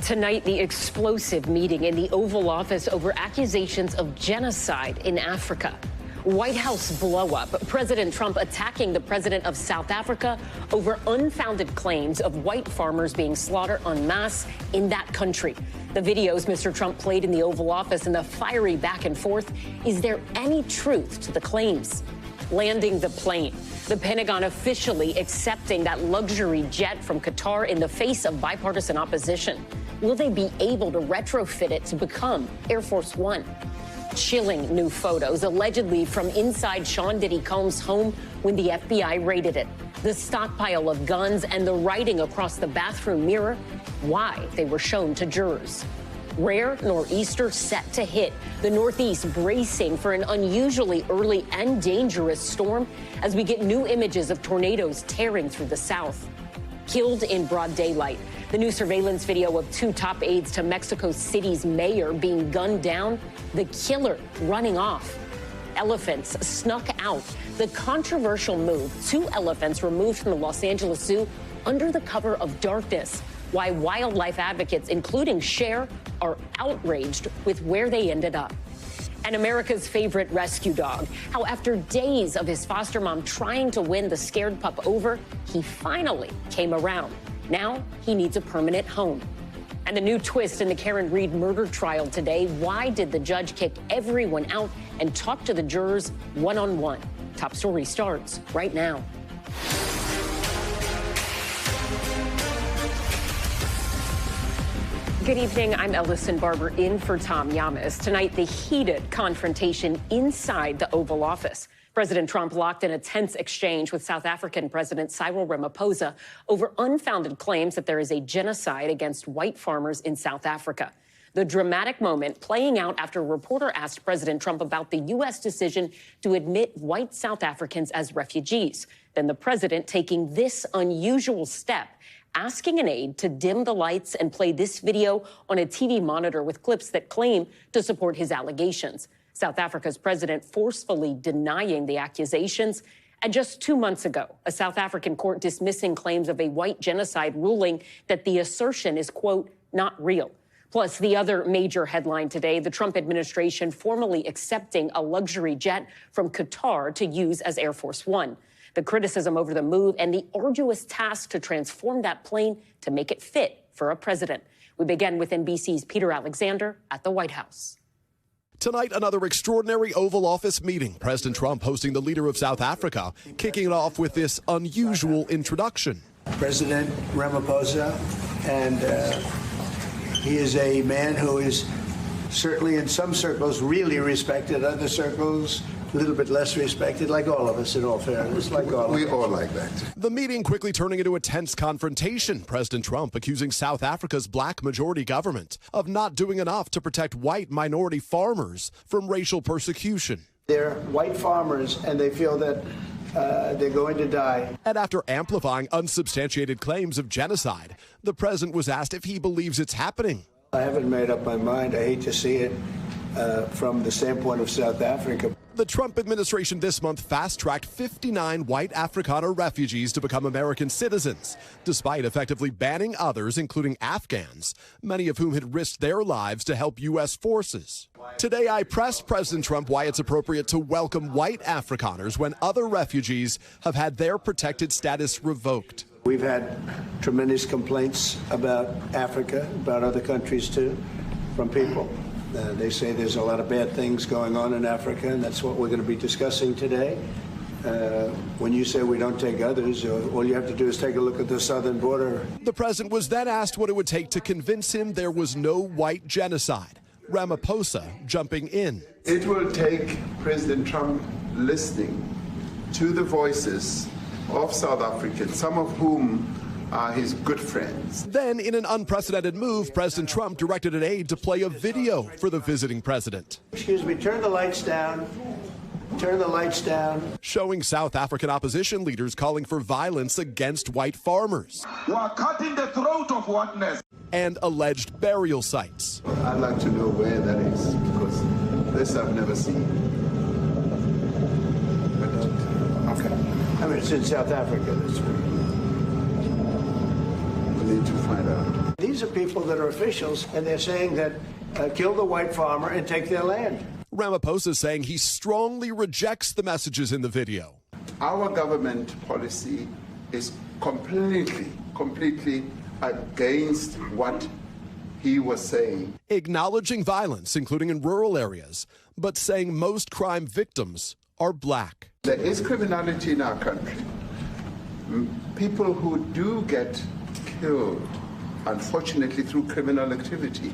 Tonight, the explosive meeting in the Oval Office over accusations of genocide in Africa. White House blow-up. President Trump attacking the president of South Africa over unfounded claims of white farmers being slaughtered en masse in that country. The videos Mr. Trump played in the Oval Office and the fiery back and forth. Is there any truth to the claims? Landing the plane. The Pentagon officially accepting that luxury jet from Qatar in the face of bipartisan opposition. Will they be able to retrofit it to become Air Force One? Chilling new photos, allegedly from inside Sean Diddy Combs' home when the FBI raided it. The stockpile of guns and the writing across the bathroom mirror, why they were shown to jurors. Rare nor'easter set to hit. The Northeast bracing for an unusually early and dangerous storm as we get new images of tornadoes tearing through the South. Killed in broad daylight. The new surveillance video of two top aides to Mexico City's mayor being gunned down, the killer running off. Elephants snuck out. The controversial move, 2 elephants removed from the Los Angeles Zoo under the cover of darkness. Why wildlife advocates, including Cher, are outraged with where they ended up. And America's favorite rescue dog, how after days of his foster mom trying to win the scared pup over, he finally came around. Now he needs a permanent home. And the new twist in the Karen Reed murder trial today. Why did the judge kick everyone out and talk to the jurors one-on-one? Top Story starts right now. Good evening. I'm Ellison Barber in for Tom Llamas. Tonight, the heated confrontation inside the Oval Office. President Trump locked in a tense exchange with South African President Cyril Ramaphosa over unfounded claims that there is a genocide against white farmers in South Africa. The dramatic moment playing out after a reporter asked President Trump about the U.S. decision to admit white South Africans as refugees. Then the president taking this unusual step, asking an aide to dim the lights and play this video on a TV monitor with clips that claim to support his allegations. South Africa's president forcefully denying the accusations. And just 2 months ago, a South African court dismissing claims of a white genocide, ruling that the assertion is, quote, not real. Plus, the other major headline today, the Trump administration formally accepting a luxury jet from Qatar to use as Air Force One. The criticism over the move and the arduous task to transform that plane to make it fit for a president. We begin with NBC's Peter Alexander at the White House. Tonight, another extraordinary Oval Office meeting. President Trump hosting the leader of South Africa, kicking it off with this unusual introduction. President Ramaphosa, and he is a man who is certainly in some circles really respected, other circles a little bit less respected, like all of us, in all fairness, like all of us. We all like that. The meeting quickly turning into a tense confrontation. President Trump accusing South Africa's black majority government of not doing enough to protect white minority farmers from racial persecution. They're white farmers, and they feel that they're going to die. And after amplifying unsubstantiated claims of genocide, the president was asked if he believes it's happening. I haven't made up my mind. I hate to see it from the standpoint of South Africa. The Trump administration this month fast-tracked 59 white Afrikaner refugees to become American citizens, despite effectively banning others, including Afghans, many of whom had risked their lives to help U.S. forces. Today, I pressed President Trump why it's appropriate to welcome white Afrikaners when other refugees have had their protected status revoked. We've had tremendous complaints about Africa, about other countries too, from people. They say there's a lot of bad things going on in Africa, and that's what we're going to be discussing today. When you say we don't take others, all you have to do is take a look at the southern border. The president was then asked what it would take to convince him there was no white genocide. Ramaphosa jumping in. It will take President Trump listening to the voices of South Africans, some of whom are his good friends. Then, in an unprecedented move, President Trump directed an aide to play a video for the visiting president. Excuse me, turn the lights down. Turn the lights down. Showing South African opposition leaders calling for violence against white farmers. You are cutting the throat of whiteness. And alleged burial sites. I'd like to know where that is, because this I've never seen. Okay. I mean, it's in South Africa. That's we need to find out. These These are people that are officials, and they're saying that kill the white farmer and take their land. Ramaphosa saying he strongly rejects the messages in the video. Our government policy is completely against what he was saying. Acknowledging violence, including in rural areas, but saying most crime victims are black. There is criminality in our country. People who do get killed, unfortunately, through criminal activity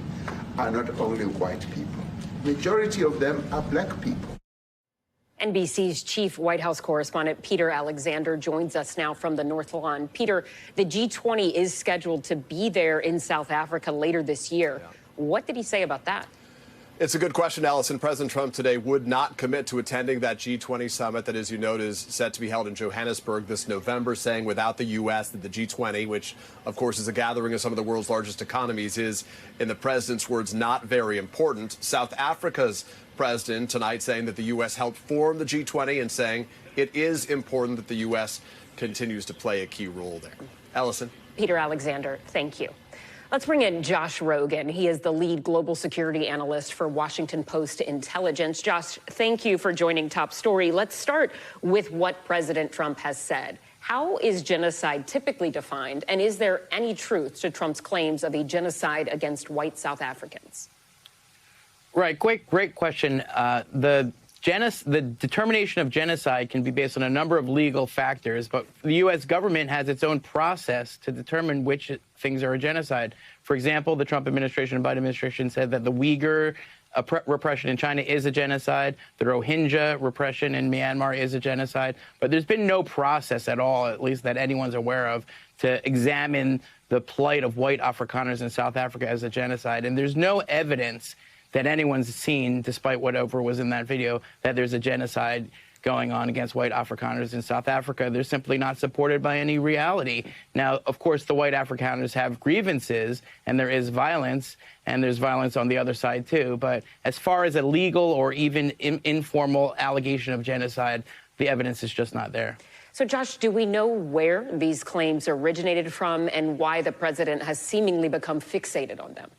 are not only white people. Majority of them are black people. NBC's chief White House correspondent Peter Alexander joins us now from the North Lawn. Peter, the G20 is scheduled to be there in South Africa later this year. Yeah. What did he say about that? It's a good question, Allison. President Trump today would not commit to attending that G20 summit that, as you note, is set to be held in Johannesburg this November, saying without the U.S. that the G20, which, of course, is a gathering of some of the world's largest economies, is, in the president's words, not very important. South Africa's president tonight saying that the U.S. helped form the G20 and saying it is important that the U.S. continues to play a key role there. Allison. Peter Alexander, thank you. Let's bring in Josh Rogan. He is the lead global security analyst for Washington Post Intelligence. Josh, thank you for joining Top Story. Let's start with what President Trump has said. How is genocide typically defined, and is there any truth to Trump's claims of a genocide against white South Africans? Right, great question. The determination of genocide can be based on a number of legal factors, but the U.S. government has its own process to determine which things are a genocide. For example, the Trump administration and Biden administration said that the Uyghur repression in China is a genocide. The Rohingya repression in Myanmar is a genocide. But there's been no process at all, at least that anyone's aware of, to examine the plight of white Afrikaners in South Africa as a genocide. And there's no evidence that anyone's seen, despite whatever was in that video, that there's a genocide going on against white Afrikaners in South Africa. They're simply not supported by any reality. Now, of course, the white Afrikaners have grievances, and there is violence, and there's violence on the other side, too. But as far as a legal or even informal allegation of genocide, the evidence is just not there. So, Josh, do we know where these claims originated from and why the president has seemingly become fixated on them?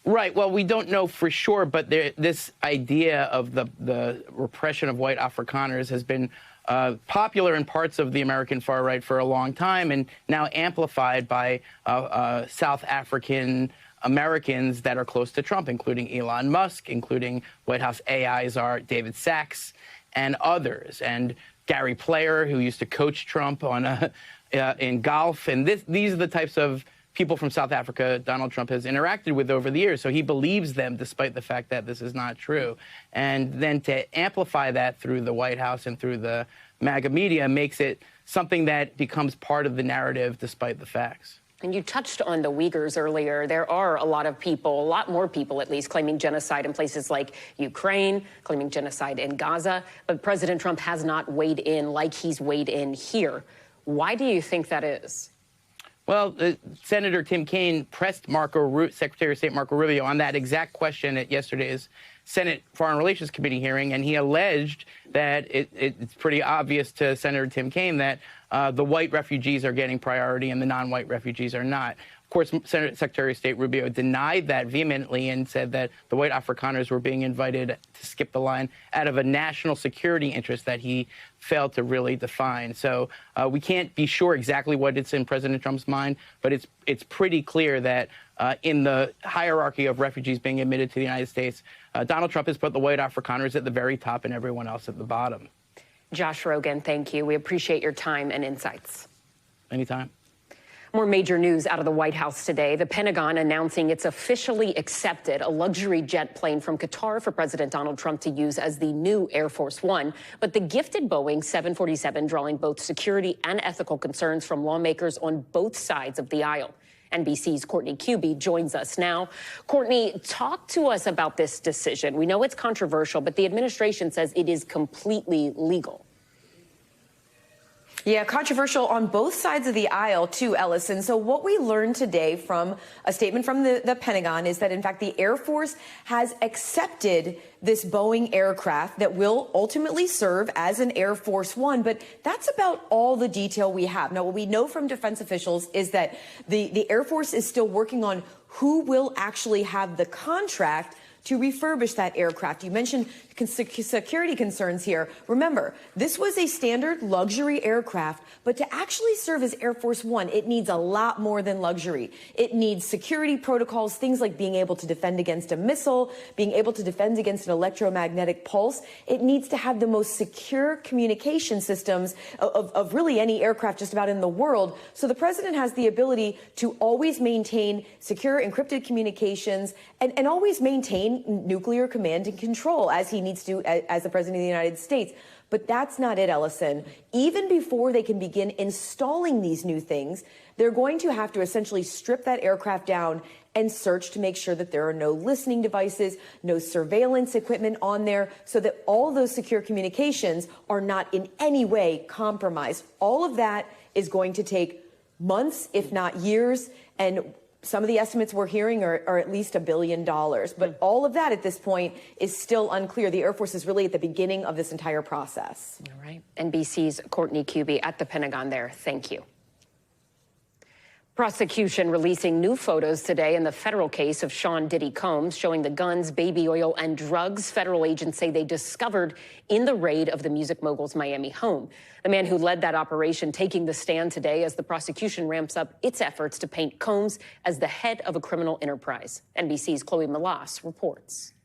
Right. Well, we don't know for sure, but this idea of the repression of white Afrikaners has been popular in parts of the American far right for a long time, and now amplified by South African Americans that are close to Trump, including Elon Musk, including White House AI czar David Sachs, and others, and Gary Player, who used to coach Trump on in golf. And these are the types of people from South Africa Donald Trump has interacted with over the years. So he believes them despite the fact that this is not true. And then to amplify that through the White House and through the MAGA media makes it something that becomes part of the narrative despite the facts. And you touched on the Uyghurs earlier. There are a lot of people, a lot more people at least, claiming genocide in places like Ukraine, claiming genocide in Gaza. But President Trump has not weighed in like he's weighed in here. Why do you think that is? Well, Senator Tim Kaine pressed Secretary of State Marco Rubio on that exact question at yesterday's Senate Foreign Relations Committee hearing, and he alleged that it's pretty obvious to Senator Tim Kaine that the white refugees are getting priority and the non-white refugees are not. Of course, Secretary of State Rubio denied that vehemently and said that the white Afrikaners were being invited to skip the line out of a national security interest that he failed to really define. So we can't be sure exactly what it's in President Trump's mind, but it's pretty clear that in the hierarchy of refugees being admitted to the United States, Donald Trump has put the white Afrikaners at the very top and everyone else at the bottom. Josh Rogan, thank you. We appreciate your time and insights. Anytime. More major news out of the White House today. The Pentagon announcing it's officially accepted a luxury jet plane from Qatar for President Donald Trump to use as the new Air Force One. But the gifted Boeing 747 drawing both security and ethical concerns from lawmakers on both sides of the aisle. NBC's Courtney Kube joins us now. Courtney, talk to us about this decision. We know it's controversial, but the administration says it is completely legal. Yeah, controversial on both sides of the aisle, too, Ellison. So what we learned today from a statement from the Pentagon is that, in fact, the Air Force has accepted this Boeing aircraft that will ultimately serve as an Air Force One. But that's about all the detail we have. Now, what we know from defense officials is that the Air Force is still working on who will actually have the contract to refurbish that aircraft. You mentioned security concerns here. Remember, this was a standard luxury aircraft, but to actually serve as Air Force One, it needs a lot more than luxury. It needs security protocols, things like being able to defend against a missile, being able to defend against an electromagnetic pulse. It needs to have the most secure communication systems of really any aircraft just about in the world. So the president has the ability to always maintain secure encrypted communications and always maintain nuclear command and control as he needs to as the president of the United States. But that's not it, Ellison. Even before they can begin installing these new things, they're going to have to essentially strip that aircraft down and search to make sure that there are no listening devices, no surveillance equipment on there, so that all those secure communications are not in any way compromised. All of that is going to take months, if not years, and some of the estimates we're hearing are at least $1 billion. But all of that at this point is still unclear. The Air Force is really at the beginning of this entire process. All right. NBC's Courtney Kuby at the Pentagon there. Thank you. Prosecution releasing new photos today in the federal case of Sean Diddy Combs, showing the guns, baby oil, and drugs federal agents say they discovered in the raid of the music mogul's Miami home. The man who led that operation taking the stand today as the prosecution ramps up its efforts to paint Combs as the head of a criminal enterprise. NBC's Chloe Malas reports.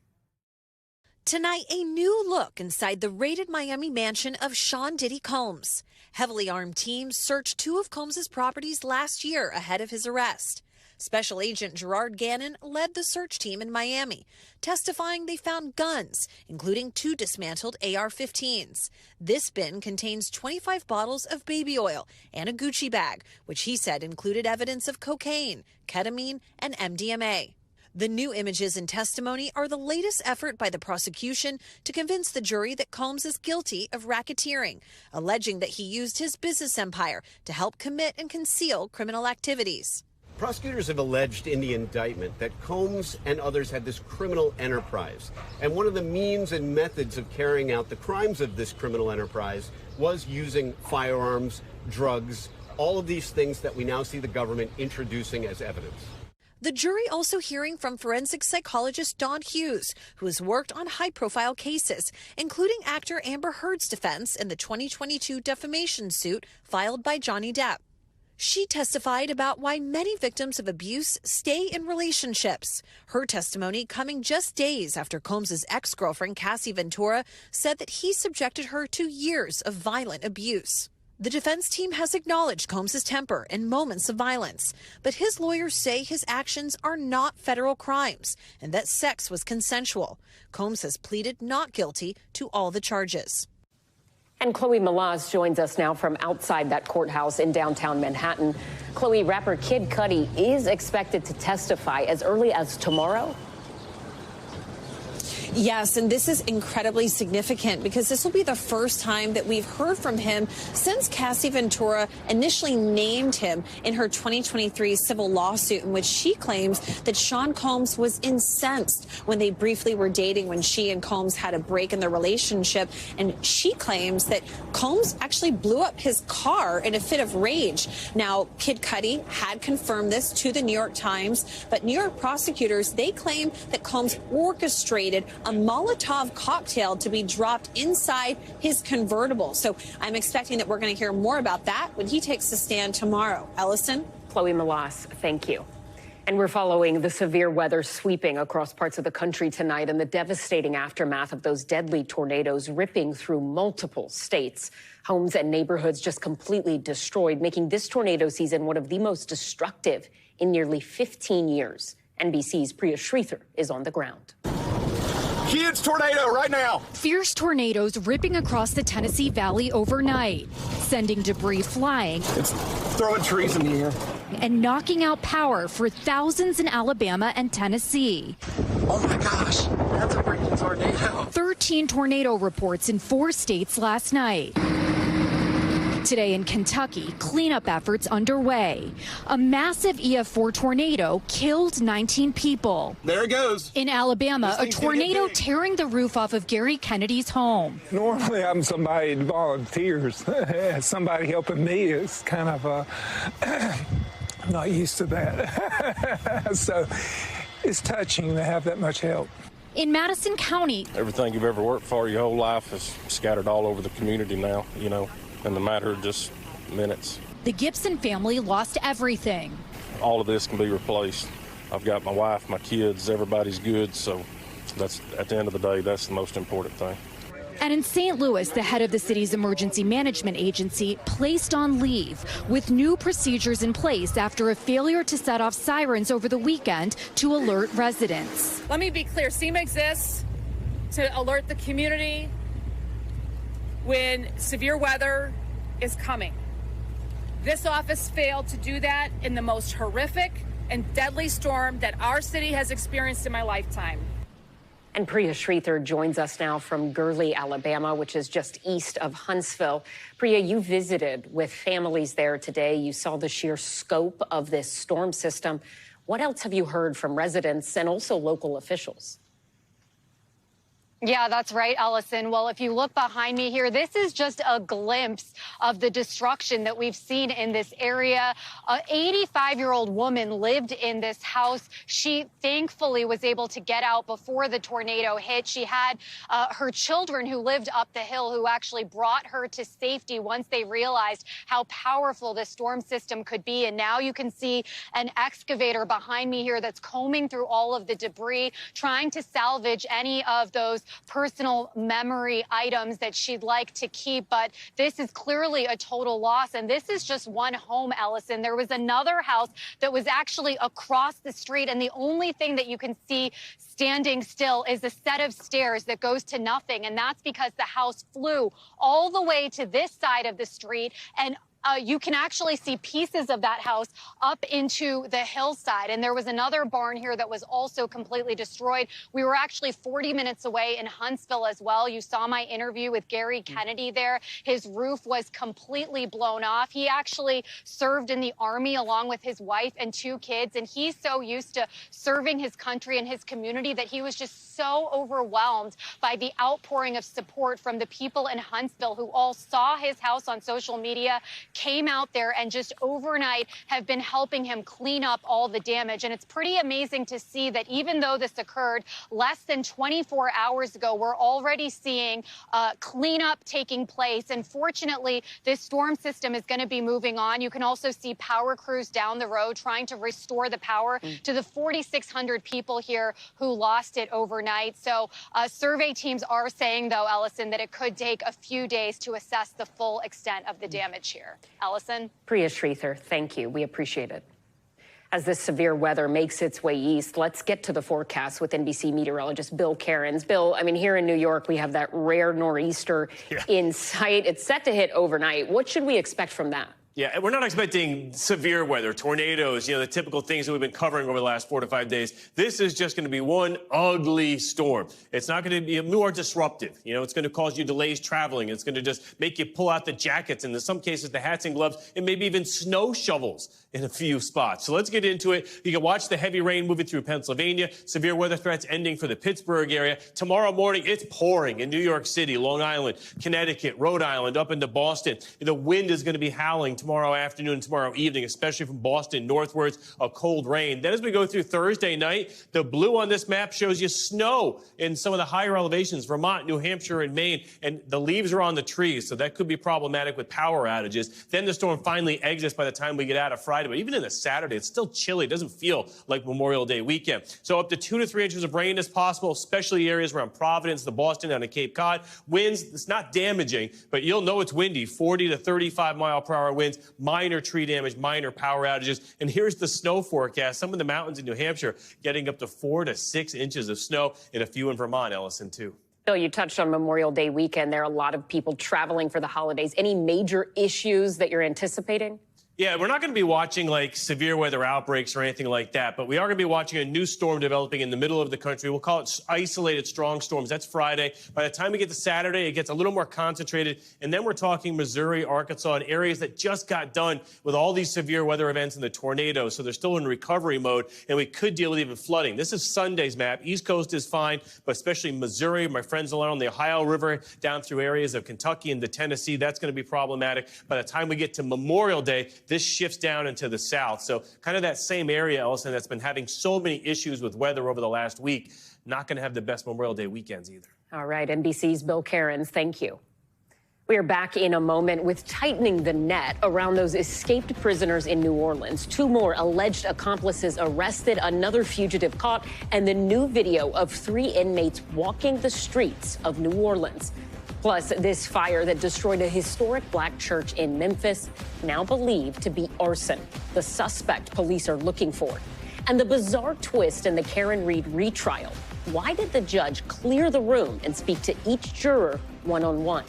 Tonight, a new look inside the raided Miami mansion of Sean Diddy Combs. Heavily armed teams searched two of Combs' properties last year ahead of his arrest. Special Agent Gerard Gannon led the search team in Miami, testifying they found guns, including 2 dismantled AR-15s. This bin contains 25 bottles of baby oil and a Gucci bag, which he said included evidence of cocaine, ketamine, and MDMA. The new images and testimony are the latest effort by the prosecution to convince the jury that Combs is guilty of racketeering, alleging that he used his business empire to help commit and conceal criminal activities. Prosecutors have alleged in the indictment that Combs and others had this criminal enterprise. And one of the means and methods of carrying out the crimes of this criminal enterprise was using firearms, drugs, all of these things that we now see the government introducing as evidence. The jury also hearing from forensic psychologist Dawn Hughes, who has worked on high-profile cases, including actor Amber Heard's defense in the 2022 defamation suit filed by Johnny Depp. She testified about why many victims of abuse stay in relationships. Her testimony coming just days after Combs' ex-girlfriend, Cassie Ventura, said that he subjected her to years of violent abuse. The defense team has acknowledged Combs' temper and moments of violence, but his lawyers say his actions are not federal crimes and that sex was consensual. Combs has pleaded not guilty to all the charges. And Chloe Malas joins us now from outside that courthouse in downtown Manhattan. Chloe, rapper Kid Cudi is expected to testify as early as tomorrow. Yes, and this is incredibly significant because this will be the first time that we've heard from him since Cassie Ventura initially named him in her 2023 civil lawsuit, in which she claims that Sean Combs was incensed when they briefly were dating, when she and Combs had a break in their relationship. And she claims that Combs actually blew up his car in a fit of rage. Now, Kid Cudi had confirmed this to the New York Times, but New York prosecutors, they claim that Combs orchestrated a Molotov cocktail to be dropped inside his convertible. So I'm expecting that we're going to hear more about that when he takes the stand tomorrow. Ellison? Chloe Malas, thank you. And we're following the severe weather sweeping across parts of the country tonight and the devastating aftermath of those deadly tornadoes ripping through multiple states. Homes and neighborhoods just completely destroyed, making this tornado season one of the most destructive in nearly 15 years. NBC's Priya Shrithar is on the ground. Huge tornado right now. Fierce tornadoes ripping across the Tennessee Valley overnight, sending debris flying. It's throwing trees in the air. And knocking out power for thousands in Alabama and Tennessee. Oh my gosh, that's a freaking tornado. 13 tornado reports in 4 states last night. Today in Kentucky, cleanup efforts underway. A massive EF4 tornado killed 19 people. There it goes. In Alabama, a tornado tearing the roof off of Gary Kennedy's home. Normally, I'm somebody that volunteers. Somebody helping me is kind of I'm not used to that. So it's touching to have that much help. In Madison County, everything you've ever worked for your whole life is scattered all over the community now, you know, in the matter of just minutes. The Gibson family lost everything. All of this can be replaced. I've got my wife, my kids, everybody's good, so that's, at the end of the day, that's the most important thing. And in St. Louis, the head of the city's emergency management agency placed on leave with new procedures in place after a failure to set off sirens over the weekend to alert residents. Let me be clear, SEMA exists to alert the community when severe weather is coming. This office failed to do that in the most horrific and deadly storm that our city has experienced in my lifetime. And Priya Sridhar joins us now from Gurley, Alabama, which is just east of Huntsville. Priya, you visited with families there today. You saw the sheer scope of this storm system. What else have you heard from residents and also local officials? Yeah, that's right, Allison. Well, if you look behind me here, this is just a glimpse of the destruction that we've seen in this area. An 85-year-old woman lived in this house. She thankfully was able to get out before the tornado hit. She had her children who lived up the hill who actually brought her to safety once they realized how powerful this storm system could be. And now you can see an excavator behind me here that's combing through all of the debris, trying to salvage any of those personal memory items that she'd like to keep. But this is clearly a total loss. And this is just one home, Allison. There was another house that was actually across the street. And the only thing that you can see standing still is a set of stairs that goes to nothing. And that's because the house flew all the way to this side of the street, and you can actually see pieces of that house up into the hillside. And there was another barn here that was also completely destroyed. We were actually 40 minutes away in Huntsville as well. You saw my interview with Gary Kennedy there. His roof was completely blown off. He actually served in the Army along with his wife and 2 kids. And he's so used to serving his country and his community that he was just so overwhelmed by the outpouring of support from the people in Huntsville who all saw his house on social media, came out there, and just overnight have been helping him clean up all the damage. And it's pretty amazing to see that even though this occurred less than 24 hours ago, we're already seeing cleanup taking place. And fortunately, this storm system is going to be moving on. You can also see power crews down the road trying to restore the power to the 4,600 people here who lost it overnight. So survey teams are saying, though, Ellison, that it could take a few days to assess the full extent of the damage here. Ellison? Priya Sridhar, thank you. We appreciate it. As this severe weather makes its way east, let's get to the forecast with NBC meteorologist Bill Cairns. Bill, I mean, here in New York, we have that rare nor'easter in sight. It's set to hit overnight. What should we expect from that? Yeah, we're not expecting severe weather, tornadoes, the typical things that we've been covering over the last 4 to 5 days. This is just going to be one ugly storm. It's not going to be more disruptive. It's going to cause you delays traveling. It's going to just make you pull out the jackets and in some cases the hats and gloves and maybe even snow shovels in a few spots. So let's get into it. You can watch the heavy rain moving through Pennsylvania, severe weather threats ending for the Pittsburgh area. Tomorrow morning, it's pouring in New York City, Long Island, Connecticut, Rhode Island, up into Boston. The wind is going to be howling tomorrow afternoon and tomorrow evening, especially from Boston northwards, a cold rain. Then as we go through Thursday night, the blue on this map shows you snow in some of the higher elevations, Vermont, New Hampshire, and Maine, and the leaves are on the trees, so that could be problematic with power outages. Then the storm finally exits by the time we get out of Friday, but even in the Saturday, it's still chilly. It doesn't feel like Memorial Day weekend. So up to 2 to 3 inches of rain is possible, especially areas around Providence, the Boston, down to Cape Cod. Winds, it's not damaging, but you'll know it's windy, 40 to 35 mile per hour winds, minor tree damage, minor power outages. And here's the snow forecast. Some of the mountains in New Hampshire getting up to 4 to 6 inches of snow, and a few in Vermont, Ellison, too. Bill, you touched on Memorial Day weekend. There are a lot of people traveling for the holidays. Any major issues that you're anticipating? Yeah, we're not going to be watching like severe weather outbreaks or anything like that, but we are going to be watching a new storm developing in the middle of the country. We'll call it isolated strong storms. That's Friday. By the time we get to Saturday, it gets a little more concentrated. And then we're talking Missouri, Arkansas, and areas that just got done with all these severe weather events and the tornadoes. So they're still in recovery mode, and we could deal with even flooding. This is Sunday's map. East Coast is fine, but especially Missouri, my friends along the Ohio River, down through areas of Kentucky and the Tennessee, that's going to be problematic. By the time we get to Memorial Day, this shifts down into the south. So kind of that same area, Ellison, that's been having so many issues with weather over the last week, not going to have the best Memorial Day weekends either. All right, NBC's Bill Cairns, thank you. We are back in a moment with tightening the net around those escaped prisoners in New Orleans. 2 more alleged accomplices arrested, another fugitive caught, and the new video of 3 inmates walking the streets of New Orleans. Plus, this fire that destroyed a historic black church in Memphis, now believed to be arson. The suspect police are looking for. And the bizarre twist in the Karen Reed retrial. Why did the judge clear the room and speak to each juror one-on-one?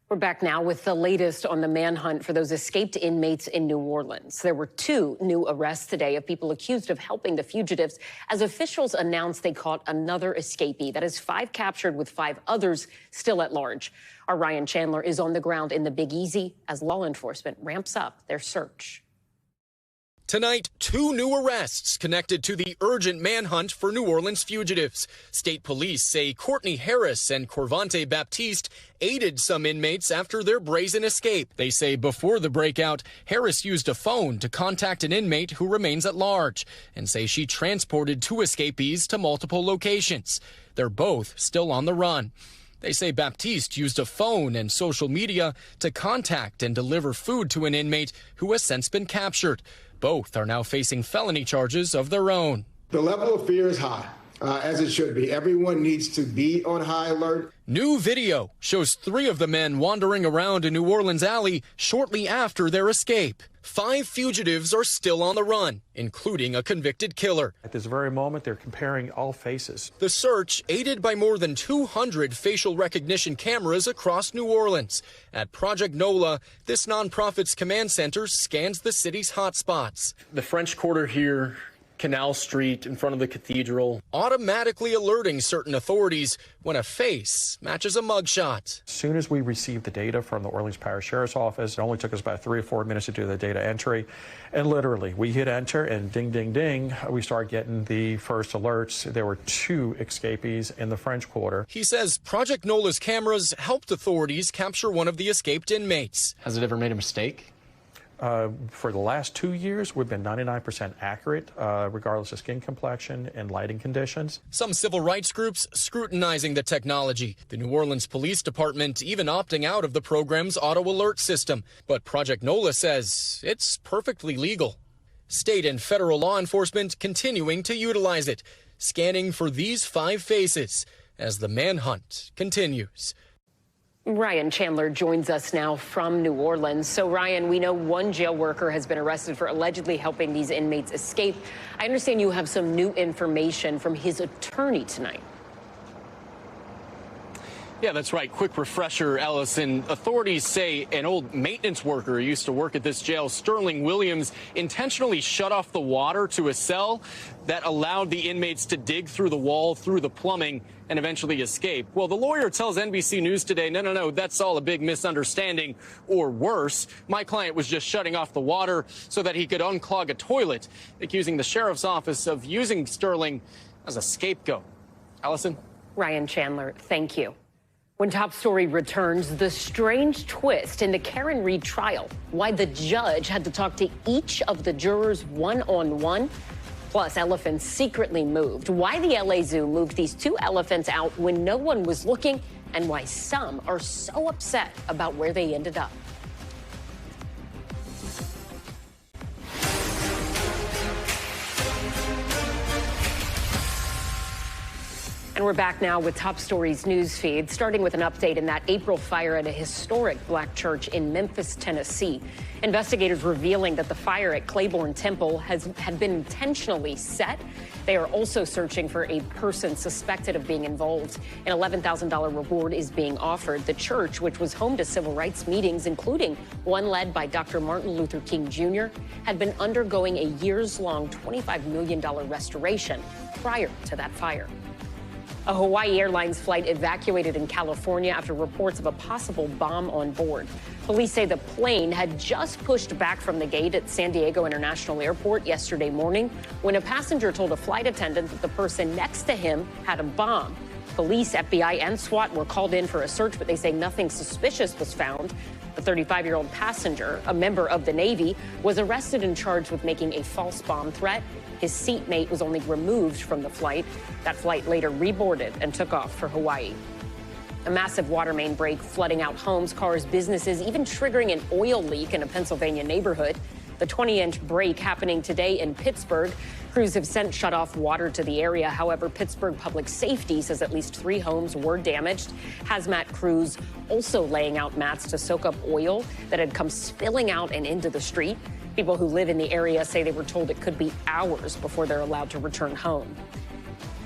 We're back now with the latest on the manhunt for those escaped inmates in New Orleans. There were 2 new arrests today of people accused of helping the fugitives as officials announced they caught another escapee. That is 5 captured with 5 others still at large. Our Ryan Chandler is on the ground in the Big Easy as law enforcement ramps up their search. Tonight, 2 new arrests connected to the urgent manhunt for New Orleans fugitives. State police say Courtney Harris and Corvante Baptiste aided some inmates after their brazen escape. They say before the breakout, Harris used a phone to contact an inmate who remains at large and say she transported 2 escapees to multiple locations. They're both still on the run. They say Baptiste used a phone and social media to contact and deliver food to an inmate who has since been captured. Both are now facing felony charges of their own. The level of fear is high, as it should be. Everyone needs to be on high alert. New video shows 3 of the men wandering around a New Orleans alley shortly after their escape. 5 fugitives are still on the run, including a convicted killer. At this very moment, they're comparing all faces. The search aided by more than 200 facial recognition cameras across New Orleans. At Project NOLA, this nonprofit's command center scans the city's hotspots. The French Quarter here, Canal Street in front of the cathedral. Automatically alerting certain authorities when a face matches a mugshot. As soon as we received the data from the Orleans Parish Sheriff's Office, it only took us about 3 or 4 minutes to do the data entry. And literally, we hit enter and ding, ding, ding, we start getting the first alerts. There were 2 escapees in the French Quarter. He says Project NOLA's cameras helped authorities capture one of the escaped inmates. Has it ever made a mistake? For the last 2 years, we've been 99% accurate, regardless of skin complexion and lighting conditions. Some civil rights groups scrutinizing the technology. The New Orleans Police Department even opting out of the program's auto alert system. But Project NOLA says it's perfectly legal. State and federal law enforcement continuing to utilize it, scanning for these 5 faces as the manhunt continues. Ryan Chandler joins us now from New Orleans. So, Ryan, we know 1 jail worker has been arrested for allegedly helping these inmates escape. I understand you have some new information from his attorney tonight. Yeah, that's right. Quick refresher, Ellison. Authorities say an old maintenance worker who used to work at this jail, Sterling Williams, intentionally shut off the water to a cell that allowed the inmates to dig through the wall, through the plumbing, and eventually escape. Well, the lawyer tells NBC News today, no, that's all a big misunderstanding, or worse. My client was just shutting off the water so that he could unclog a toilet, accusing the sheriff's office of using Sterling as a scapegoat. Allison? Ryan Chandler, thank you. When Top Story returns, the strange twist in the Karen Reed trial, why the judge had to talk to each of the jurors one-on-one, plus elephants secretly moved, why the LA Zoo moved these 2 elephants out when no one was looking, and why some are so upset about where they ended up. And we're back now with Top Stories news feed, starting with an update in that April fire at a historic black church in Memphis, Tennessee. Investigators revealing that the fire at Claiborne Temple had been intentionally set. They are also searching for a person suspected of being involved. An $11,000 reward is being offered. The church, which was home to civil rights meetings, including one led by Dr. Martin Luther King Jr., had been undergoing a years-long $25 million restoration prior to that fire. A Hawaii Airlines flight evacuated in California after reports of a possible bomb on board. Police say the plane had just pushed back from the gate at San Diego International Airport yesterday morning when a passenger told a flight attendant that the person next to him had a bomb. Police, FBI, and SWAT were called in for a search, but they say nothing suspicious was found. The 35-year-old passenger, a member of the Navy, was arrested and charged with making a false bomb threat. His seatmate was only removed from the flight. That flight later reboarded and took off for Hawaii. A massive water main break flooding out homes, cars, businesses, even triggering an oil leak in a Pennsylvania neighborhood. The 20-inch break happening today in Pittsburgh. Crews have sent shut-off water to the area. However, Pittsburgh Public Safety says at least 3 homes were damaged. Hazmat crews also laying out mats to soak up oil that had come spilling out and into the street. People who live in the area say they were told it could be hours before they're allowed to return home.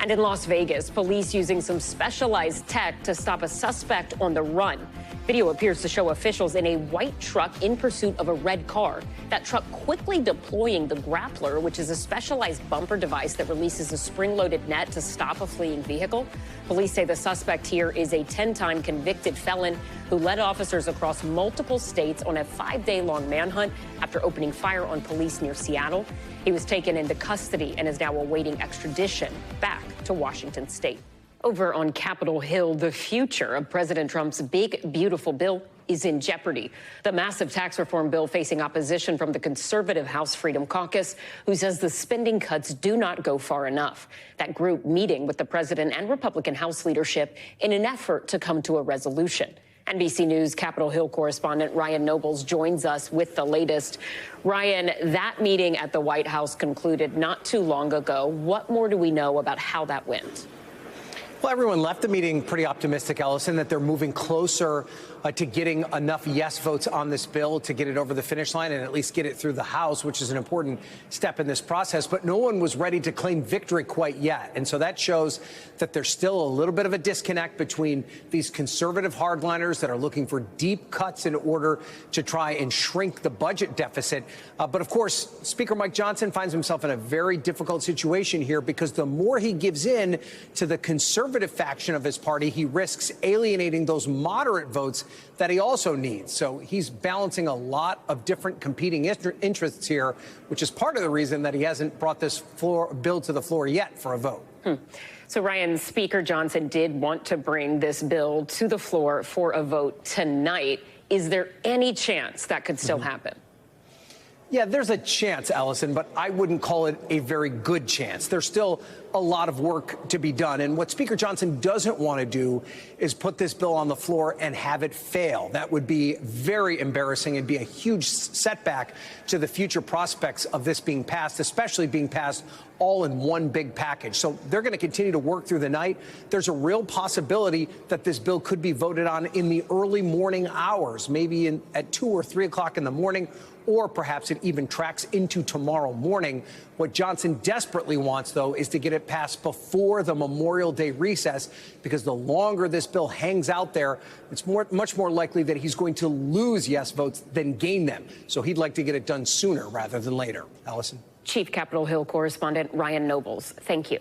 And in Las Vegas, police using some specialized tech to stop a suspect on the run. Video appears to show officials in a white truck in pursuit of a red car. That truck quickly deploying the grappler, which is a specialized bumper device that releases a spring-loaded net to stop a fleeing vehicle. Police say the suspect here is a 10-time convicted felon who led officers across multiple states on a 5-day-long manhunt after opening fire on police near Seattle. He was taken into custody and is now awaiting extradition back to Washington state. Over on Capitol Hill, the future of President Trump's big, beautiful bill is in jeopardy. The massive tax reform bill facing opposition from the conservative House Freedom Caucus, who says the spending cuts do not go far enough. That group meeting with the president and Republican House leadership in an effort to come to a resolution. NBC News Capitol Hill correspondent Ryan Nobles joins us with the latest. Ryan, that meeting at the White House concluded not too long ago. What more do we know about how that went? Well, everyone left the meeting pretty optimistic, Ellison, that they're moving closer to getting enough yes votes on this bill to get it over the finish line and at least get it through the House, which is an important step in this process. But no one was ready to claim victory quite yet. And so that shows that there's still a little bit of a disconnect between these conservative hardliners that are looking for deep cuts in order to try and shrink the budget deficit. But of course, Speaker Mike Johnson finds himself in a very difficult situation here because the more he gives in to the conservative faction of his party, he risks alienating those moderate votes that he also needs. So he's balancing a lot of different competing interests here, which is part of the reason that he hasn't brought this bill to the floor yet for a vote. So, Ryan, Speaker Johnson did want to bring this bill to the floor for a vote tonight. Is there any chance that could still happen? Yeah, there's a chance, Ellison, but I wouldn't call it a very good chance. There's still a lot of work to be done. And what Speaker Johnson doesn't want to do is put this bill on the floor and have it fail. That would be very embarrassing and be a huge setback to the future prospects of this being passed, especially being passed all in one big package. So they're going to continue to work through the night. There's a real possibility that this bill could be voted on in the early morning hours, maybe at 2 or 3 o'clock in the morning, or perhaps it even tracks into tomorrow morning. What Johnson desperately wants, though, is to get it passed before the Memorial Day recess, because the longer this bill hangs out there, it's much more likely that he's going to lose yes votes than gain them. So he'd like to get it done sooner rather than later. Ellison. Chief Capitol Hill correspondent Ryan Nobles, thank you.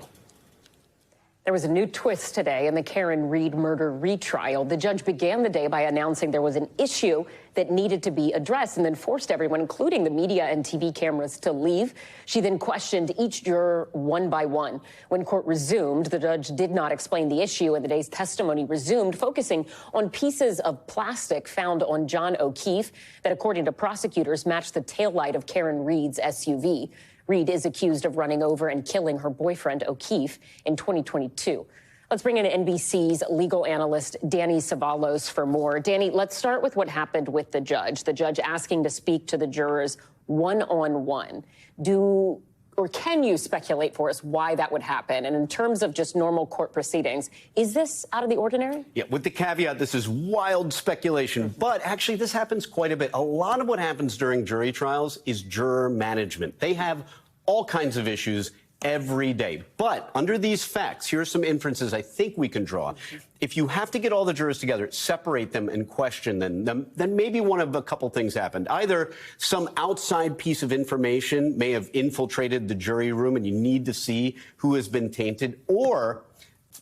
There was a new twist today in the Karen Reed murder retrial. The judge began the day by announcing there was an issue that needed to be addressed and then forced everyone, including the media and TV cameras, to leave. She then questioned each juror one by one. When court resumed, the judge did not explain the issue, and the day's testimony resumed, focusing on pieces of plastic found on John O'Keefe that, according to prosecutors, matched the taillight of Karen Reed's SUV. Reed is accused of running over and killing her boyfriend, O'Keefe, in 2022. Let's bring in NBC's legal analyst, Danny Savalos, for more. Danny, let's start with what happened with the judge. The judge asking to speak to the jurors one-on-one. Do or can you speculate for us why that would happen? And in terms of just normal court proceedings, is this out of the ordinary? Yeah, with the caveat, this is wild speculation, but actually this happens quite a bit. A lot of what happens during jury trials is juror management. They have all kinds of issues every day. But under these facts, here are some inferences I think we can draw. If you have to get all the jurors together, separate them and question them, then maybe one of a couple things happened. Either some outside piece of information may have infiltrated the jury room and you need to see who has been tainted, or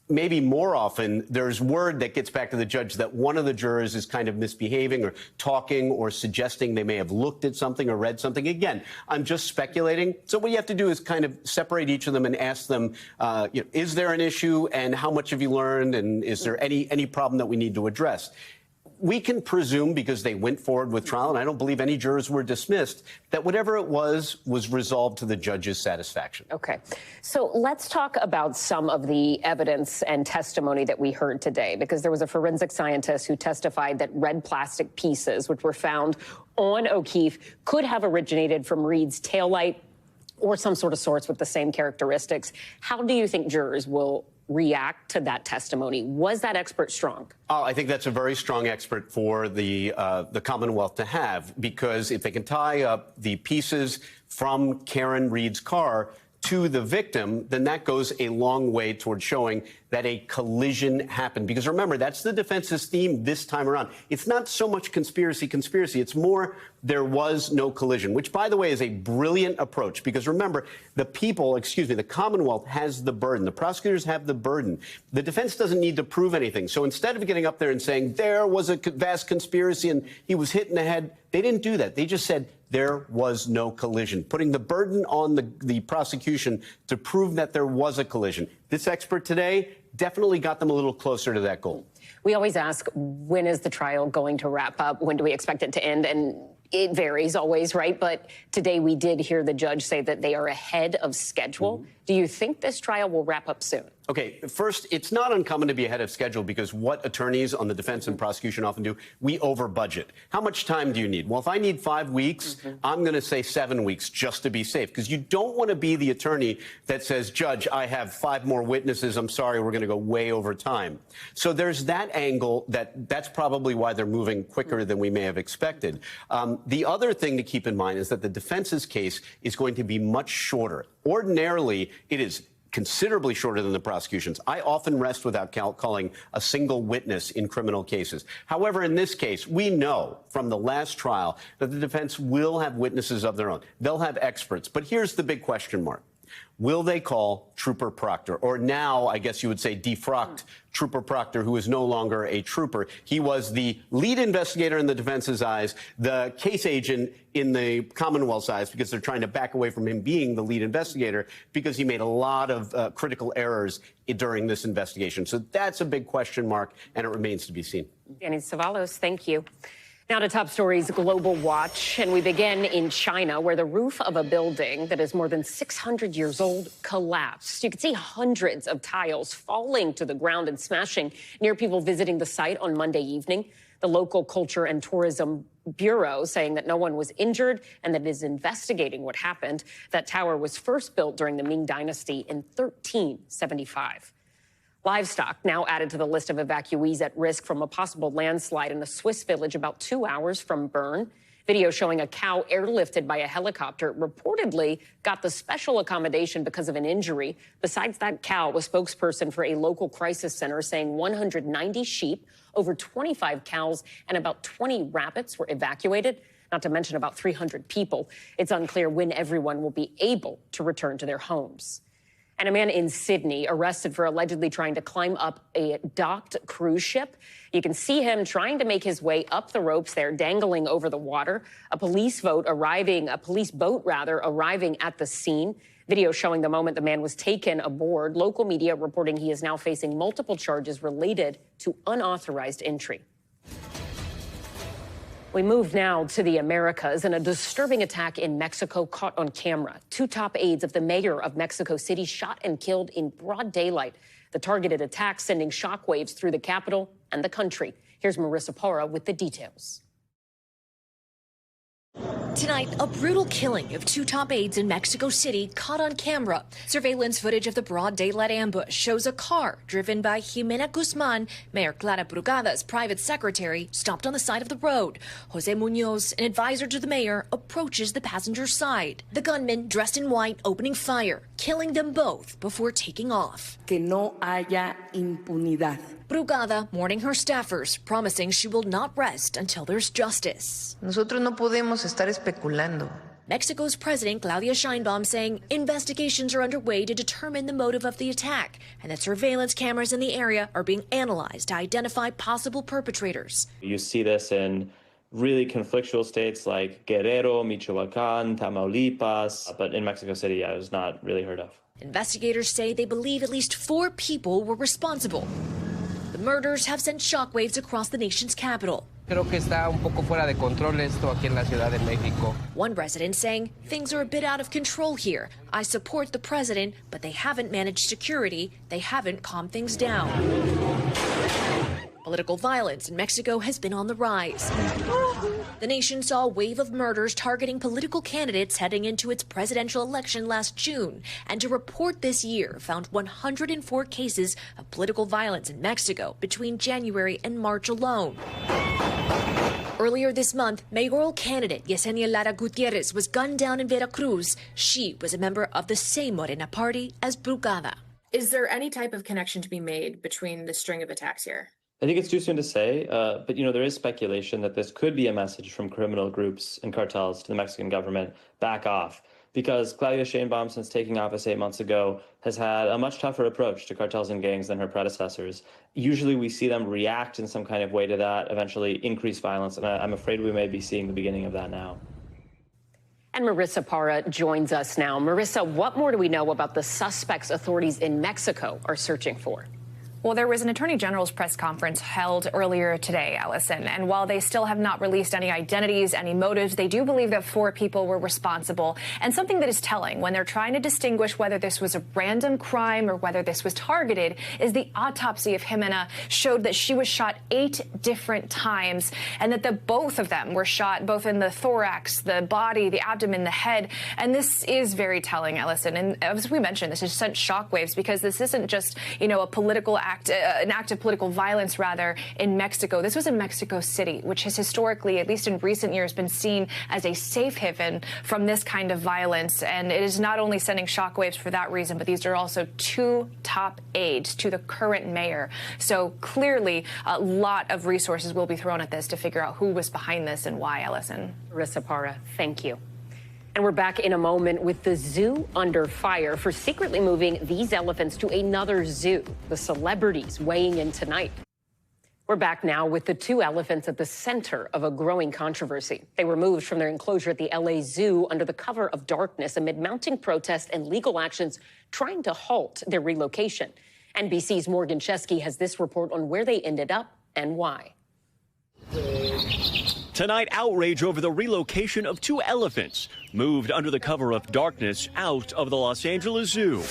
maybe more often, there's word that gets back to the judge that one of the jurors is kind of misbehaving or talking or suggesting they may have looked at something or read something. Again, I'm just speculating. So what you have to do is kind of separate each of them and ask them, is there an issue and how much have you learned and is there any problem that we need to address? We can presume, because they went forward with trial, and I don't believe any jurors were dismissed, that whatever it was resolved to the judge's satisfaction. Okay. So let's talk about some of the evidence and testimony that we heard today, because there was a forensic scientist who testified that red plastic pieces, which were found on O'Keefe, could have originated from Reed's taillight or some sort of source with the same characteristics. How do you think jurors will react to that testimony? Was that expert strong? Oh, I think that's a very strong expert for the Commonwealth to have, because if they can tie up the pieces from Karen Reed's car to the victim, then that goes a long way toward showing that a collision happened. Because remember, that's the defense's theme this time around. It's not so much conspiracy. It's more there was no collision, which, by the way, is a brilliant approach. Because remember, the Commonwealth has the burden. The prosecutors have the burden. The defense doesn't need to prove anything. So instead of getting up there and saying there was a vast conspiracy and he was hit in the head, they didn't do that. They just said there was no collision, putting the burden on the prosecution to prove that there was a collision. This expert today definitely got them a little closer to that goal. We always ask, when is the trial going to wrap up? When do we expect it to end? And it varies always, right? But today we did hear the judge say that they are ahead of schedule. Mm-hmm. Do you think this trial will wrap up soon? Okay, first, it's not uncommon to be ahead of schedule because what attorneys on the defense and prosecution often do, we over budget. How much time do you need? Well, if I need 5 weeks, I'm going to say 7 weeks just to be safe, because you don't want to be the attorney that says, Judge, I have 5 more witnesses. I'm sorry, we're going to go way over time. So there's that angle that's probably why they're moving quicker than we may have expected. The other thing to keep in mind is that the defense's case is going to be much shorter. Ordinarily, it is considerably shorter than the prosecution's. I often rest without calling a single witness in criminal cases. However, in this case, we know from the last trial that the defense will have witnesses of their own. They'll have experts. But here's the big question mark. Will they call Trooper Proctor, or now, I guess you would say, defrocked Trooper Proctor, who is no longer a trooper? He was the lead investigator in the defense's eyes, the case agent in the Commonwealth's eyes, because they're trying to back away from him being the lead investigator because he made a lot of critical errors during this investigation. So that's a big question mark, and it remains to be seen. Danny Savalos, thank you. Now to top stories, Global Watch, and we begin in China, where the roof of a building that is more than 600 years old collapsed. You could see hundreds of tiles falling to the ground and smashing near people visiting the site on Monday evening. The local Culture and Tourism Bureau saying that no one was injured and that it is investigating what happened. That tower was first built during the Ming Dynasty in 1375. Livestock now added to the list of evacuees at risk from a possible landslide in a Swiss village about 2 hours from Bern. Video showing a cow airlifted by a helicopter reportedly got the special accommodation because of an injury. Besides that cow, a spokesperson for a local crisis center saying 190 sheep, over 25 cows, and about 20 rabbits were evacuated, not to mention about 300 people. It's unclear when everyone will be able to return to their homes. And a man in Sydney arrested for allegedly trying to climb up a docked cruise ship. You can see him trying to make his way up the ropes there, dangling over the water. A police boat arriving at the scene. Video showing the moment the man was taken aboard. Local media reporting he is now facing multiple charges related to unauthorized entry. We move now to the Americas and a disturbing attack in Mexico caught on camera. 2 top aides of the mayor of Mexico City shot and killed in broad daylight. The targeted attack sending shockwaves through the capital and the country. Here's Marissa Porra with the details. Tonight, a brutal killing of 2 top aides in Mexico City caught on camera. Surveillance footage of the broad daylight ambush shows a car driven by Jimena Guzman, Mayor Clara Brugada's private secretary, stopped on the side of the road. Jose Munoz, an advisor to the mayor, approaches the passenger's side. The gunman, dressed in white, opening fire, killing them both before taking off. Que no haya impunidad. Brugada warning her staffers, promising she will not rest until there's justice. Nosotros no podemos estar especulando. Mexico's President Claudia Sheinbaum saying investigations are underway to determine the motive of the attack and that surveillance cameras in the area are being analyzed to identify possible perpetrators. You see this in really conflictual states like Guerrero, Michoacán, Tamaulipas, but in Mexico City, it was not really heard of. Investigators say they believe at least 4 people were responsible. The murders have sent shockwaves across the nation's capital. Creo que está un poco fuera de control esto aquí en la Ciudad de México. One resident saying, things are a bit out of control here. I support the president, but they haven't managed security. They haven't calmed things down. Political violence in Mexico has been on the rise. The nation saw a wave of murders targeting political candidates heading into its presidential election last June. And a report this year found 104 cases of political violence in Mexico between January and March alone. Earlier this month, mayoral candidate Yesenia Lara Gutierrez was gunned down in Veracruz. She was a member of the same Morena party as Brugada. Is there any type of connection to be made between the string of attacks here? I think it's too soon to say, but there is speculation that this could be a message from criminal groups and cartels to the Mexican government, back off, because Claudia Sheinbaum, since taking office 8 months ago, has had a much tougher approach to cartels and gangs than her predecessors. Usually we see them react in some kind of way to that, eventually increase violence, and I'm afraid we may be seeing the beginning of that now. And Marissa Parra joins us now. Marissa, what more do we know about the suspects authorities in Mexico are searching for? Well, there was an attorney general's press conference held earlier today, Allison, and while they still have not released any identities, any motives, they do believe that 4 people were responsible. And something that is telling when they're trying to distinguish whether this was a random crime or whether this was targeted is the autopsy of Jimena showed that she was shot 8 different times and that both of them were shot both in the thorax, the body, the abdomen, the head. And this is very telling, Allison. And as we mentioned, this has sent shockwaves because this isn't just, a political an act of political violence, rather, in Mexico. This was in Mexico City, which has historically, at least in recent years, been seen as a safe haven from this kind of violence. And it is not only sending shockwaves for that reason, but these are also 2 top aides to the current mayor. So clearly, a lot of resources will be thrown at this to figure out who was behind this and why, Allison. Marissa Parra, thank you. And we're back in a moment with the zoo under fire for secretly moving these elephants to another zoo. The celebrities weighing in tonight. We're back now with the 2 elephants at the center of a growing controversy. They were moved from their enclosure at the LA Zoo under the cover of darkness amid mounting protests and legal actions trying to halt their relocation. NBC's Morgan Chesky has this report on where they ended up and why. Tonight, outrage over the relocation of 2 elephants moved under the cover of darkness out of the Los Angeles Zoo.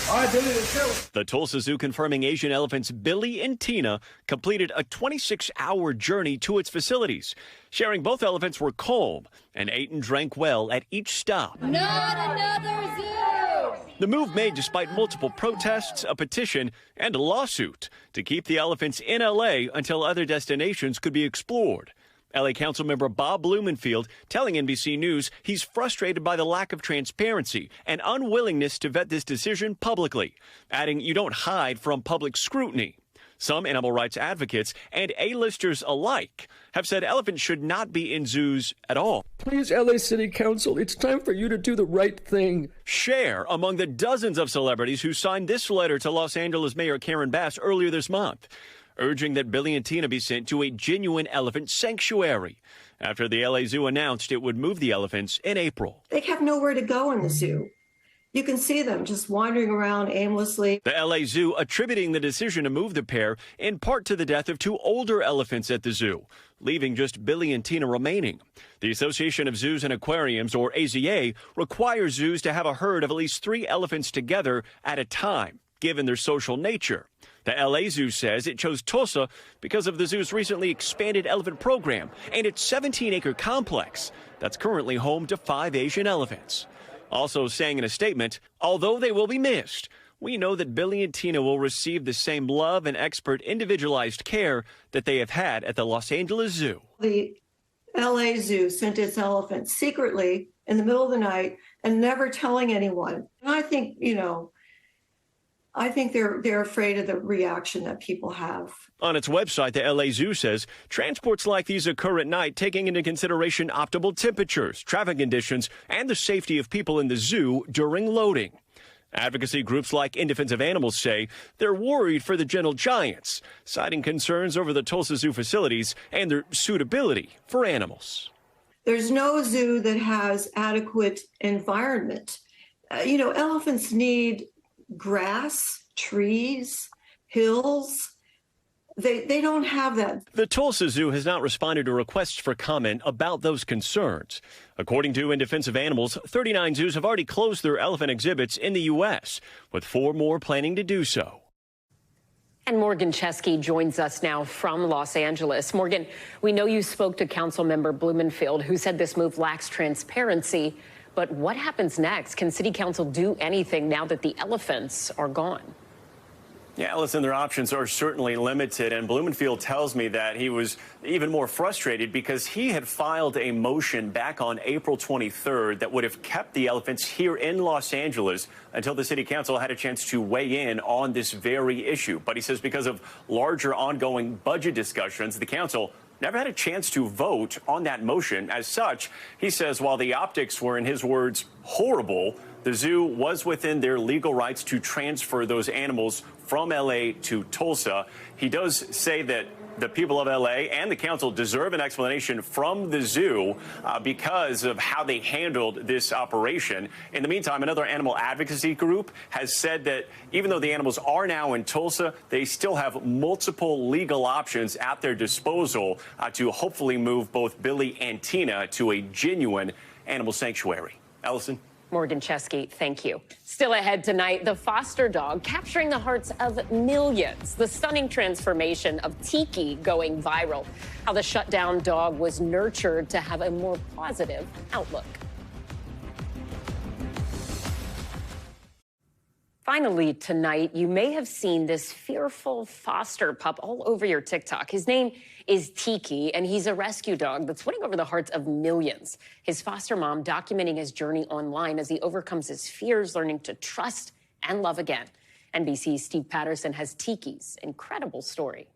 The Tulsa Zoo confirming Asian elephants Billy and Tina completed a 26-hour journey to its facilities. Sharing both elephants were calm and ate and drank well at each stop. Not another zoo! The move made despite multiple protests, a petition, and a lawsuit to keep the elephants in LA until other destinations could be explored. LA Councilmember Bob Blumenfield telling NBC News he's frustrated by the lack of transparency and unwillingness to vet this decision publicly, adding you don't hide from public scrutiny. Some animal rights advocates and A-listers alike have said elephants should not be in zoos at all. Please, LA City Council, it's time for you to do the right thing. Cher among the dozens of celebrities who signed this letter to Los Angeles Mayor Karen Bass earlier this month, urging that Billy and Tina be sent to a genuine elephant sanctuary after the LA Zoo announced it would move the elephants in April. They have nowhere to go in the zoo. You can see them just wandering around aimlessly. The LA Zoo attributing the decision to move the pair in part to the death of 2 older elephants at the zoo, leaving just Billy and Tina remaining. The Association of Zoos and Aquariums, or AZA, requires zoos to have a herd of at least 3 elephants together at a time, given their social nature. The LA Zoo says it chose Tulsa because of the zoo's recently expanded elephant program and its 17-acre complex that's currently home to 5 Asian elephants. Also saying in a statement, although they will be missed, we know that Billy and Tina will receive the same love and expert individualized care that they have had at the Los Angeles Zoo. The LA Zoo sent its elephants secretly in the middle of the night and never telling anyone. And I think, I think they're afraid of the reaction that people have. On its website, the LA Zoo says transports like these occur at night, taking into consideration optimal temperatures, traffic conditions, and the safety of people in the zoo during loading. Advocacy groups like In Defense of Animals say they're worried for the gentle giants, citing concerns over the Tulsa Zoo facilities and their suitability for animals. There's no zoo that has adequate environment. Elephants need grass, trees, hills. They don't have that. The Tulsa Zoo has not responded to requests for comment about those concerns. According to In Defense of Animals, 39 zoos have already closed their elephant exhibits in the U.S., with 4 more planning to do so. And Morgan Chesky joins us now from Los Angeles. Morgan, we know you spoke to Councilmember Blumenfield, who said this move lacks transparency. But what happens next? Can City Council do anything now that the elephants are gone? Yeah, listen, their options are certainly limited, and Blumenfield tells me that he was even more frustrated because he had filed a motion back on April 23rd that would have kept the elephants here in Los Angeles until the city council had a chance to weigh in on this very issue. But he says because of larger ongoing budget discussions, the council never had a chance to vote on that motion. As such, he says while the optics were, in his words, horrible, the zoo was within their legal rights to transfer those animals from L.A. to Tulsa. He does say that the people of L.A. and the council deserve an explanation from the zoo because of how they handled this operation. In the meantime, another animal advocacy group has said that even though the animals are now in Tulsa, they still have multiple legal options at their disposal to hopefully move both Billy and Tina to a genuine animal sanctuary. Allison? Morgan Chesky, thank you. Still ahead tonight, the foster dog capturing the hearts of millions. The stunning transformation of Tiki going viral. How the shutdown dog was nurtured to have a more positive outlook. Finally, tonight, you may have seen this fearful foster pup all over your TikTok. His name is Tiki, and he's a rescue dog that's winning over the hearts of millions. His foster mom documenting his journey online as he overcomes his fears, learning to trust and love again. NBC's Steve Patterson has Tiki's incredible story.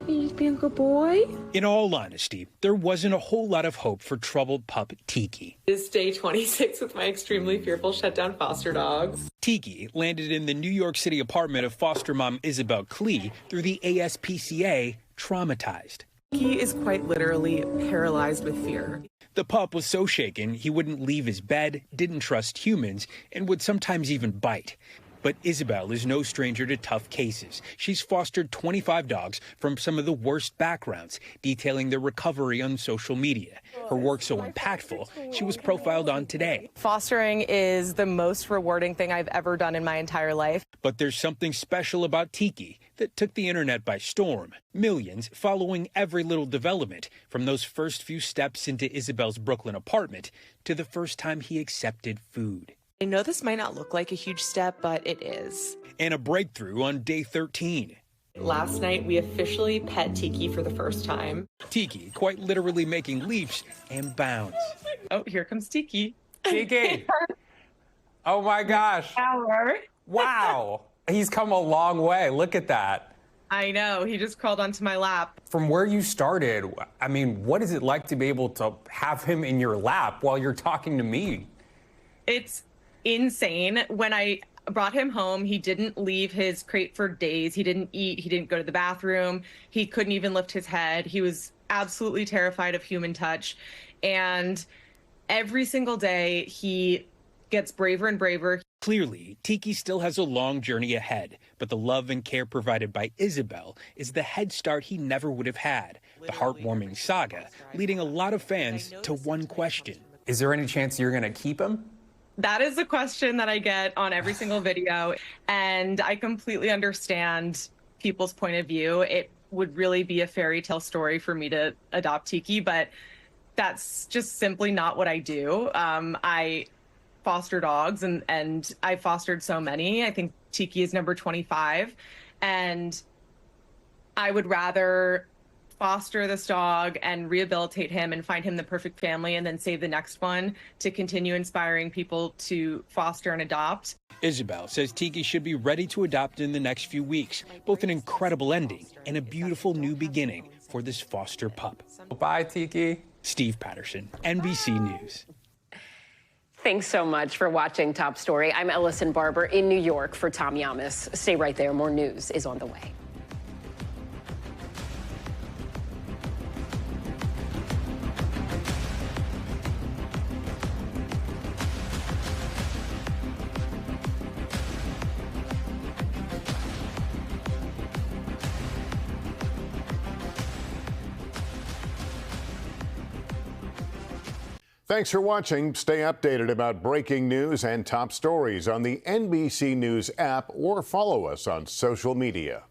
He's being a good boy. In all honesty, there wasn't a whole lot of hope for troubled pup Tiki. This is day 26 with my extremely fearful shutdown foster dogs. Tiki landed in the New York City apartment of foster mom Isabel Klee through the ASPCA, traumatized. He is quite literally paralyzed with fear. The pup was so shaken he wouldn't leave his bed, didn't trust humans, and would sometimes even bite. But Isabel is no stranger to tough cases. She's fostered 25 dogs from some of the worst backgrounds, detailing their recovery on social media. Her work so impactful, she was profiled on Today. Fostering is the most rewarding thing I've ever done in my entire life. But there's something special about Tiki that took the internet by storm. Millions following every little development, from those first few steps into Isabel's Brooklyn apartment to the first time he accepted food. I know this might not look like a huge step, but it is. And a breakthrough on day 13. Last night, we officially pet Tiki for the first time. Tiki quite literally making leaps and bounds. Oh, here comes Tiki. Tiki! Oh my gosh. Wow. He's come a long way. Look at that. I know. He just crawled onto my lap. From where you started, I mean, what is it like to be able to have him in your lap while you're talking to me? It's insane. When I brought him home, he didn't leave his crate for days. He didn't eat. He didn't go to the bathroom. He couldn't even lift his head. He was absolutely terrified of human touch. And every single day, he gets braver and braver. Clearly, Tiki still has a long journey ahead, but the love and care provided by Isabel is the head start he never would have had. The heartwarming saga leading a lot of fans to one question. Is there any chance you're going to keep him? That is a question that I get on every single video, and I completely understand people's point of view. It would really be a fairy tale story for me to adopt Tiki, but that's just simply not what I do. I foster dogs, and I fostered so many. I think Tiki is number 25, and I would rather foster this dog and rehabilitate him and find him the perfect family and then save the next one to continue inspiring people to foster and adopt. Isabel says Tiki should be ready to adopt in the next few weeks. Both an incredible ending and a beautiful new beginning for this foster pup. Bye, Tiki. Steve Patterson, NBC News. Thanks so much for watching Top Story. I'm Ellison Barber in New York for Tom Llamas. Stay right there. More news is on the way. Thanks for watching. Stay updated about breaking news and top stories on the NBC News app or follow us on social media.